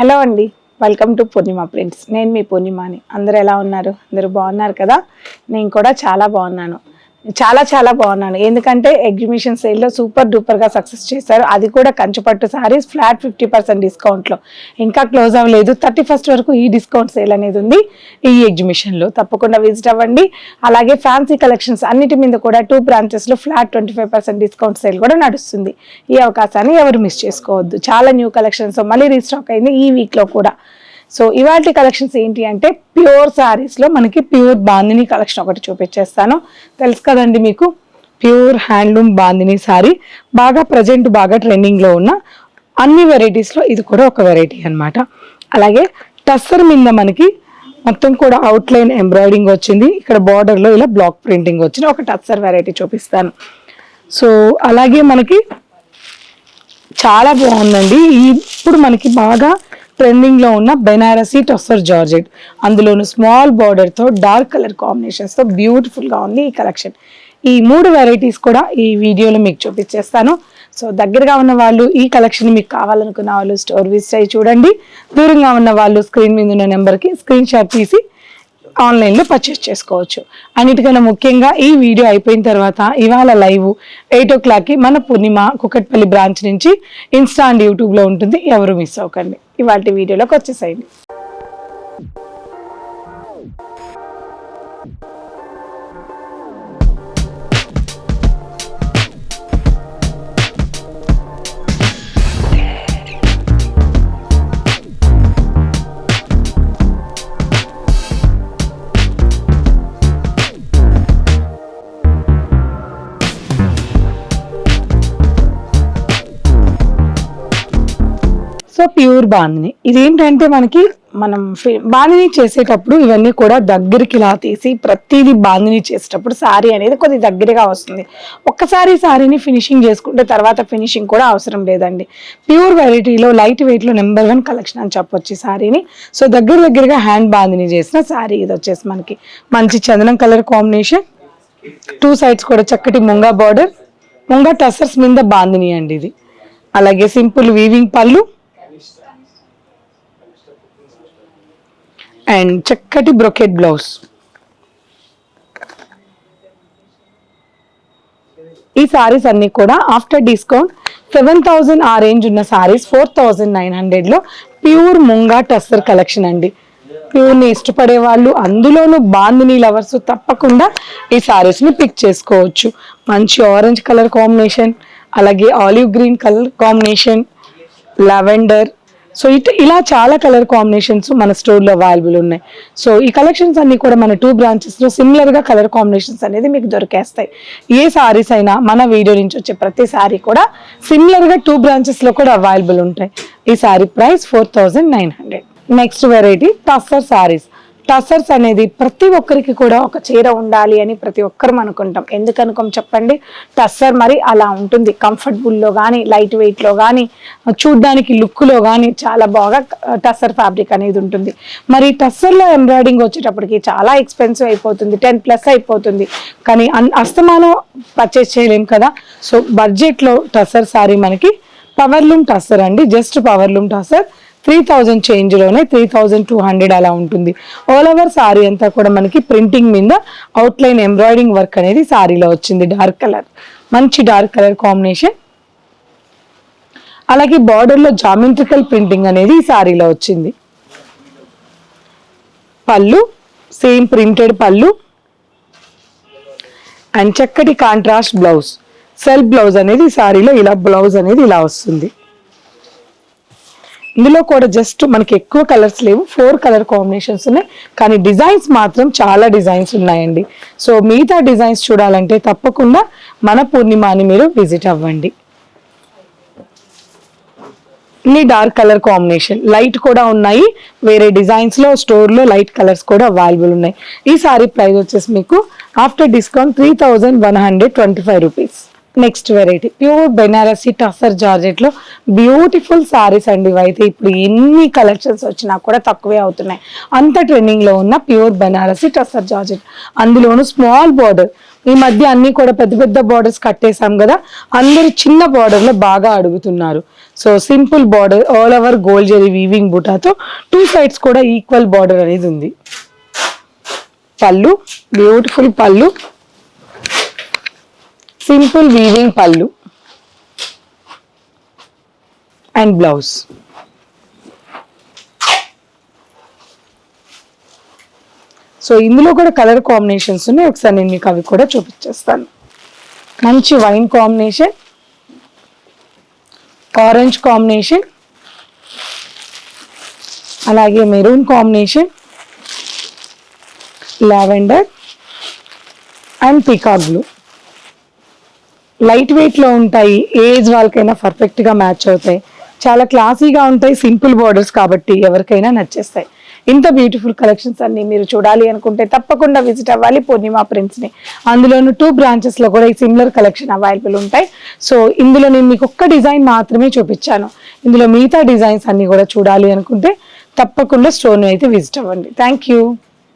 Hello అండి, welcome to Purnima prints. నేను మీ పూర్ణిమని. అందరూ ఎలా ఉన్నారు? అందరూ బాగున్నారు కదా? నేను కూడా చాలా బాగున్నాను. ఎందుకంటే ఎగ్జిబిషన్ సేల్లో సూపర్ డూపర్గా సక్సెస్ చేశారు. అది కూడా కంచిపట్టు సారీస్ ఫ్లాట్ 50% డిస్కౌంట్లో. ఇంకా క్లోజ్ అవ్వలేదు, 31st వరకు ఈ డిస్కౌంట్ సేల్ అనేది ఉంది ఈ ఎగ్జిబిషన్లో. తప్పకుండా విజిట్ అవ్వండి. అలాగే ఫ్యాన్సీ కలెక్షన్స్ అన్నిటి మీద కూడా 2 బ్రాంచెస్లో ఫ్లాట్ 25% డిస్కౌంట్ సేల్ కూడా నడుస్తుంది. ఈ అవకాశాన్ని ఎవరు మిస్ చేసుకోవద్దు. చాలా న్యూ కలెక్షన్స్ మళ్ళీ రీస్టాక్ అయింది ఈ వీక్లో కూడా. సో ఇవాళ కలెక్షన్స్ ఏంటి అంటే ప్యూర్ శారీస్లో మనకి ప్యూర్ బాందిని కలెక్షన్ ఒకటి చూపించేస్తాను. తెలుసు కదండి మీకు, ప్యూర్ హ్యాండ్లూమ్ బాందిని శారీ బాగా ప్రజెంట్ బాగా ట్రెండింగ్లో ఉన్న అన్ని వెరైటీస్లో ఇది కూడా ఒక వెరైటీ అనమాట. అలాగే టస్సర్ మీద మనకి మొత్తం కూడా అవుట్లైన్ ఎంబ్రాయిడింగ్ వచ్చింది. ఇక్కడ బార్డర్లో ఇలా బ్లాక్ ప్రింటింగ్ వచ్చిన ఒక టస్సర్ వెరైటీ చూపిస్తాను. సో అలాగే మనకి చాలా బాగుందండి. ఇప్పుడు మనకి బాగా ట్రెండింగ్లో ఉన్న బెనారసీ టస్సర్ జార్జెట్, అందులోను స్మాల్ బార్డర్తో డార్క్ కలర్ కాంబినేషన్స్తో బ్యూటిఫుల్గా ఉంది ఈ కలెక్షన్. ఈ 3 వెరైటీస్ కూడా ఈ వీడియోలో మీకు చూపించేస్తాను. సో దగ్గరగా ఉన్న వాళ్ళు ఈ కలెక్షన్ మీకు కావాలనుకున్న వాళ్ళు స్టోర్ విజిట్ అయ్యి చూడండి. దూరంగా ఉన్న వాళ్ళు స్క్రీన్ మీద ఉన్న నెంబర్కి స్క్రీన్ షాట్ తీసి ఆన్లైన్లో పర్చేస్ చేసుకోవచ్చు. అన్నిటికన్నా ముఖ్యంగా ఈ వీడియో అయిపోయిన తర్వాత ఇవాళ లైవ్ 8 o'clockకి మన పూర్ణిమ కుకట్పల్లి బ్రాంచ్ నుంచి ఇన్స్టా అండ్ యూట్యూబ్లో ఉంటుంది. ఎవరు మిస్ అవ్వకండి. ఇవాళ వీడియోలోకి వచ్చేసేయండి. సో ప్యూర్ బాందిని ఇదేంటంటే మనం బాందిని చేసేటప్పుడు ఇవన్నీ కూడా దగ్గరికి ఇలా తీసి ప్రతిదీ బాందిని చేసేటప్పుడు శారీ అనేది కొద్ది దగ్గరగా వస్తుంది. ఒక్కసారి శారీని ఫినిషింగ్ చేసుకుంటే తర్వాత ఫినిషింగ్ కూడా అవసరం లేదండి. ప్యూర్ వెరైటీలో లైట్ వెయిట్లో నెంబర్ 1 కలెక్షన్ అని చెప్పొచ్చు ఈ శారీని. సో దగ్గరగా హ్యాండ్ బాందిని చేసిన శారీ ఇది వచ్చేసి మనకి మంచి చందనం కలర్ కాంబినేషన్, 2 sides కూడా చక్కటి ముంగా బార్డర్, ముంగా టసర్స్ మీద బాందిని అండి ఇది. అలాగే సింపుల్ వీవింగ్ పళ్ళు అండ్ చక్కటి బ్రొకెట్ బ్లౌజ్. ఈ సారీస్ అన్ని కూడా ఆఫ్టర్ డిస్కౌంట్ 7,000 ఆ రేంజ్ ఉన్న సారీస్ 4,900లో ప్యూర్ ముంగా టస్సర్ కలెక్షన్ అండి. ప్యూర్ని ఇష్టపడే వాళ్ళు, అందులోనూ బాందిని లవర్స్ తప్పకుండా ఈ సారీస్ని పిక్ చేసుకోవచ్చు. మంచి ఆరెంజ్ కలర్ కాంబినేషన్, అలాగే olive green colour combination, lavender. So ఇలా చాలా కలర్ కాంబినేషన్స్ మన స్టోర్లో అవైలబుల్ ఉన్నాయి. సో ఈ కలెక్షన్స్ అన్ని కూడా మన 2 బ్రాంచెస్లో సిమిలర్గా కలర్ కాంబినేషన్స్ అనేది మీకు దొరికేస్తాయి. ఏ సారీస్ అయినా మన వీడియో నుంచి వచ్చే ప్రతి సారీ కూడా సిమిలర్గా 2 బ్రాంచెస్లో కూడా అవైలబుల్ ఉంటాయి. ఈ sorry price 4,900. Next variety tussar saris. Tussars అనేది ప్రతి ఒక్కరికి కూడా ఒక చీర ఉండాలి అని ప్రతి ఒక్కరం అనుకుంటాం. ఎందుకు అనుకోం చెప్పండి? టస్సర్ మరి అలా ఉంటుంది. కంఫర్టబుల్లో కానీ, లైట్ వెయిట్లో కానీ, చూడ్డానికి లుక్లో కానీ చాలా బాగా టస్సర్ ఫ్యాబ్రిక్ అనేది ఉంటుంది. మరి టస్సర్లో ఎంబ్రాయిడింగ్ వచ్చేటప్పటికి చాలా ఎక్స్పెన్సివ్ అయిపోతుంది, 10+ అయిపోతుంది. కానీ అస్తమానం పర్చేస్ చేయలేం కదా. సో బడ్జెట్లో టస్సర్ సారీ మనకి పవర్లూమ్ టస్సర్ అండి. జస్ట్ పవర్లూమ్ టస్సర్ 3,000 చేంజ్లోనే 3,200 అలా ఉంటుంది. ఆల్ ఓవర్ సారీ అంతా కూడా మనకి ప్రింటింగ్ మీద అవుట్లైన్ ఎంబ్రాయిడింగ్ వర్క్ అనేది సారీలో వచ్చింది. డార్క్ కలర్, మంచి డార్క్ కలర్ కాంబినేషన్. అలాగే బార్డర్లో జామెట్రికల్ ప్రింటింగ్ అనేది ఈ సారీలో వచ్చింది. పళ్ళు సేమ్ ప్రింటెడ్ పళ్ళు అండ్ చక్కటి కాంట్రాస్ట్ బ్లౌజ్, సెల్ఫ్ బ్లౌజ్ అనేది ఈ సారీలో ఇలా బ్లౌజ్ అనేది ఇలా వస్తుంది. ఇందులో కూడా జస్ట్ మనకి ఎక్కువ కలర్స్ లేవు, 4 కలర్ కాంబినేషన్స్ ఉన్నాయి. కానీ డిజైన్స్ మాత్రం చాలా డిజైన్స్ ఉన్నాయండి. సో మిగతా డిజైన్స్ చూడాలంటే తప్పకుండా మన పూర్ణిమని మీరు విజిట్ అవ్వండి. ఇన్ని డార్క్ కలర్ కాంబినేషన్, లైట్ కూడా ఉన్నాయి. వేరే డిజైన్స్లో స్టోర్లో లైట్ కలర్స్ కూడా అవైలబుల్ ఉన్నాయి. ఈ సారీ ప్రైస్ వచ్చేసి మీకు after discount 3,125 rupees. Next variety pure Banarasi tussar జార్జెట్లో బ్యూటిఫుల్ సారీస్ అండి. ఇవైతే ఇప్పుడు ఎన్ని కలెక్షన్స్ వచ్చినా కూడా తక్కువే అవుతున్నాయి. అంత ట్రెండింగ్లో ఉన్న ప్యూర్ బెనారసీ టస్సర్ జార్జెట్, అందులోనూ స్మాల్ బార్డర్. ఈ మధ్య అన్ని కూడా పెద్ద పెద్ద బార్డర్స్ కట్టేసాం కదా, అందరూ చిన్న బార్డర్లో బాగా అడుగుతున్నారు. So simple border, all over gold zari weaving బుటాతో 2 సైడ్స్ కూడా ఈక్వల్ బార్డర్ అనేది ఉంది. పళ్ళు, బ్యూటిఫుల్ పళ్ళు, సింపుల్ వీవింగ్ పళ్ళు అండ్ బ్లౌజ్. సో ఇందులో కూడా కలర్ కాంబినేషన్స్ ఉన్నాయి, ఒకసారి నేను మీకు అవి కూడా చూపించేస్తాను. మంచి వైన్ కాంబినేషన్, ఆరెంజ్ కాంబినేషన్, అలాగే maroon combination, lavender and peacock blue. Light weight లో ఉంటాయి, ఏజ్ వాళ్ళకైనా పర్ఫెక్ట్ గా మ్యాచ్ అవుతాయి, చాలా క్లాసీగా ఉంటాయి, సింపుల్ బార్డర్స్ కాబట్టి ఎవరికైనా నచ్చేస్తాయి. ఇంత బ్యూటిఫుల్ కలెక్షన్స్ అన్ని మీరు చూడాలి అనుకుంటే తప్పకుండా విజిట్ అవ్వాలి పూర్ణిమ ప్రింట్స్ ని. అందులోను 2 branches లో కూడా ఈ సిమిలర్ కలెక్షన్ అవైలబుల్ ఉంటాయి. సో ఇందులో నేను మీకు ఒక్క డిజైన్ మాత్రమే చూపించాను. ఇందులో మిగతా డిజైన్స్ అన్ని కూడా చూడాలి అనుకుంటే తప్పకుండా స్టోర్ ని అయితే విజిట్ అవ్వండి. Thank you.